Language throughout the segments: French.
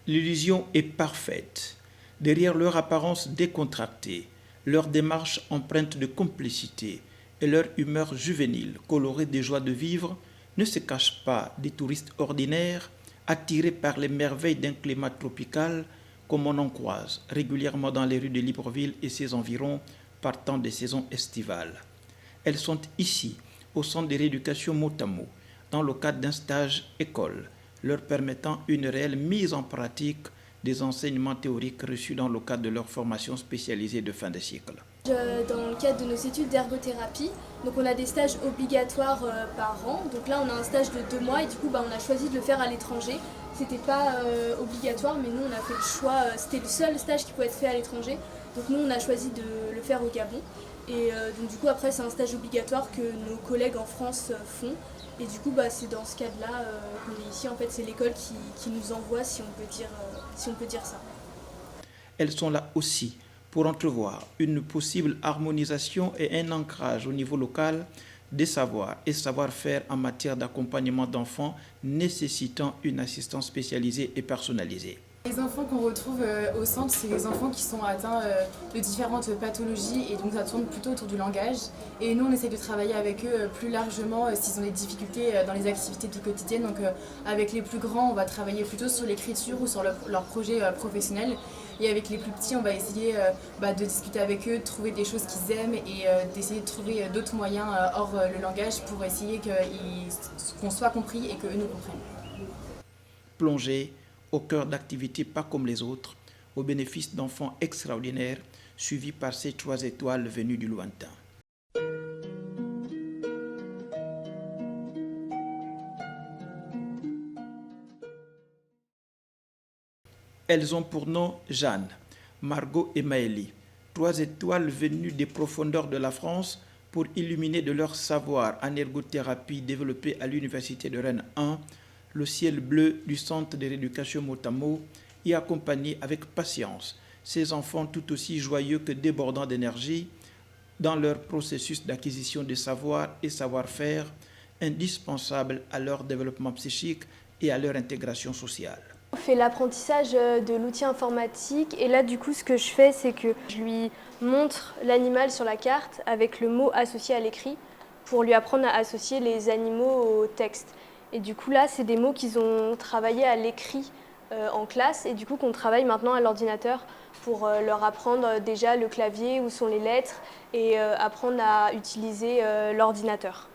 L'illusion est parfaite. Derrière leur apparence décontractée, leur démarche empreinte de complicité et leur humeur juvénile, colorée des joies de vivre, ne se cachent pas des touristes ordinaires attirés par les merveilles d'un climat tropical comme on en croise régulièrement dans les rues de Libreville et ses environs par temps des saisons estivales. Elles sont ici, au centre de rééducation Motamo, dans le cadre d'un stage école, leur permettant une réelle mise en pratique des enseignements théoriques reçus dans le cadre de leur formation spécialisée de fin de cycle. Dans le cadre de nos études d'ergothérapie, donc on a des stages obligatoires par an. Donc là on a un stage de 2 mois et du coup on a choisi de le faire à l'étranger. C'était pas obligatoire mais nous on a fait le choix, c'était le seul stage qui pouvait être fait à l'étranger. Donc nous on a choisi de le faire au Gabon. Et donc du coup après c'est un stage obligatoire que nos collègues en France font. Et du coup c'est dans ce cadre-là qu'on est ici. En fait c'est l'école qui nous envoie si on peut dire ça. Elles sont là aussi pour entrevoir une possible harmonisation et un ancrage au niveau local des savoirs et savoir-faire en matière d'accompagnement d'enfants nécessitant une assistance spécialisée et personnalisée. Les enfants qu'on retrouve au centre, c'est des enfants qui sont atteints de différentes pathologies et donc ça tourne plutôt autour du langage. Et nous, on essaie de travailler avec eux plus largement s'ils ont des difficultés dans les activités du quotidien. Donc avec les plus grands, on va travailler plutôt sur l'écriture ou sur leur projet professionnel. Et avec les plus petits, on va essayer de discuter avec eux, de trouver des choses qu'ils aiment et d'essayer de trouver d'autres moyens hors le langage pour essayer qu'on soit compris et qu'eux nous comprennent. Plongée au cœur d'activités pas comme les autres, au bénéfice d'enfants extraordinaires, suivis par ces 3 étoiles venues du lointain. Elles ont pour nom Jeanne, Margot et Maëlie, 3 étoiles venues des profondeurs de la France pour illuminer de leur savoir en ergothérapie développé à l'Université de Rennes 1, le ciel bleu du centre de rééducation Motamo et accompagner avec patience ces enfants tout aussi joyeux que débordants d'énergie dans leur processus d'acquisition de savoir et savoir-faire indispensables à leur développement psychique et à leur intégration sociale. On fait l'apprentissage de l'outil informatique et là du coup ce que je fais c'est que je lui montre l'animal sur la carte avec le mot associé à l'écrit pour lui apprendre à associer les animaux au texte. Et du coup là c'est des mots qu'ils ont travaillé à l'écrit en classe et du coup qu'on travaille maintenant à l'ordinateur pour leur apprendre déjà le clavier, où sont les lettres et apprendre à utiliser l'ordinateur.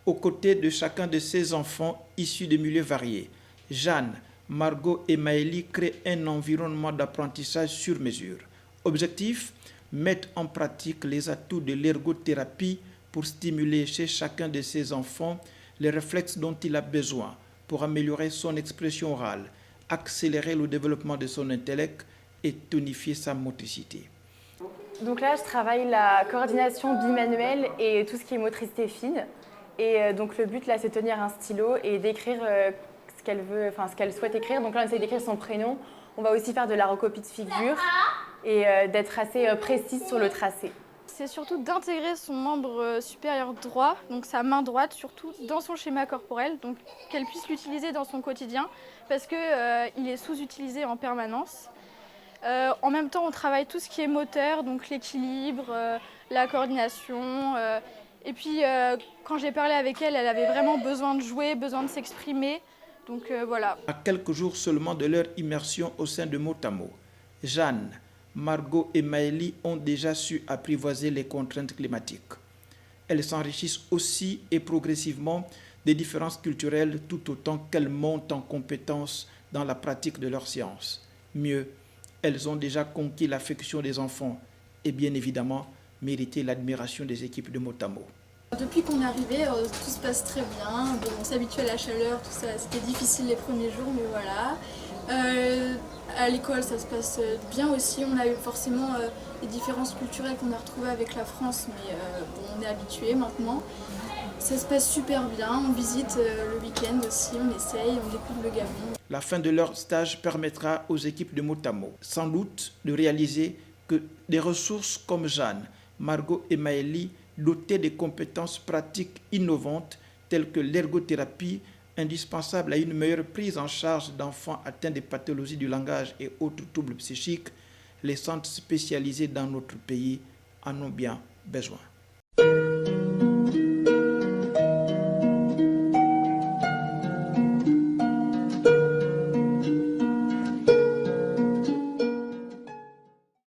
Aux côtés de chacun de ces enfants issus de milieux variés, Jeanne, Margot et Maëlie créent un environnement d'apprentissage sur mesure. Objectif, mettre en pratique les atouts de l'ergothérapie pour stimuler chez chacun de ces enfants les réflexes dont il a besoin pour améliorer son expression orale, accélérer le développement de son intellect et tonifier sa motricité. Donc là, je travaille la coordination bimanuelle et tout ce qui est motricité fine. Et donc le but là, c'est de tenir un stylo et d'écrire ce qu'elle souhaite écrire. Donc là, on essaie d'écrire son prénom. On va aussi faire de la recopie de figures et d'être assez précise sur le tracé. C'est surtout d'intégrer son membre supérieur droit, donc sa main droite surtout, dans son schéma corporel, donc qu'elle puisse l'utiliser dans son quotidien parce qu'il est sous-utilisé en permanence. En même temps, on travaille tout ce qui est moteur, donc l'équilibre, la coordination. Et puis, quand j'ai parlé avec elle, elle avait vraiment besoin de jouer, besoin de s'exprimer. Donc voilà. À quelques jours seulement de leur immersion au sein de Motamo, Jeanne, Margot et Maëlie ont déjà su apprivoiser les contraintes climatiques. Elles s'enrichissent aussi et progressivement des différences culturelles tout autant qu'elles montent en compétences dans la pratique de leurs sciences. Mieux, elles ont déjà conquis l'affection des enfants et bien évidemment mérité l'admiration des équipes de Motamo. Depuis qu'on est arrivé, tout se passe très bien. Bon, on s'habitue à la chaleur, tout ça, c'était difficile les premiers jours, mais voilà. À l'école, ça se passe bien aussi. On a eu forcément les différences culturelles qu'on a retrouvées avec la France, mais bon, on est habitué maintenant. Ça se passe super bien. On visite le week-end aussi, on essaye, on découvre le Gabon. La fin de leur stage permettra aux équipes de Motamo, sans doute, de réaliser que des ressources comme Jeanne, Margot et Maëlie, dotées de compétences pratiques innovantes telles que l'ergothérapie, indispensable à une meilleure prise en charge d'enfants atteints de pathologies du langage et autres troubles psychiques, les centres spécialisés dans notre pays en ont bien besoin.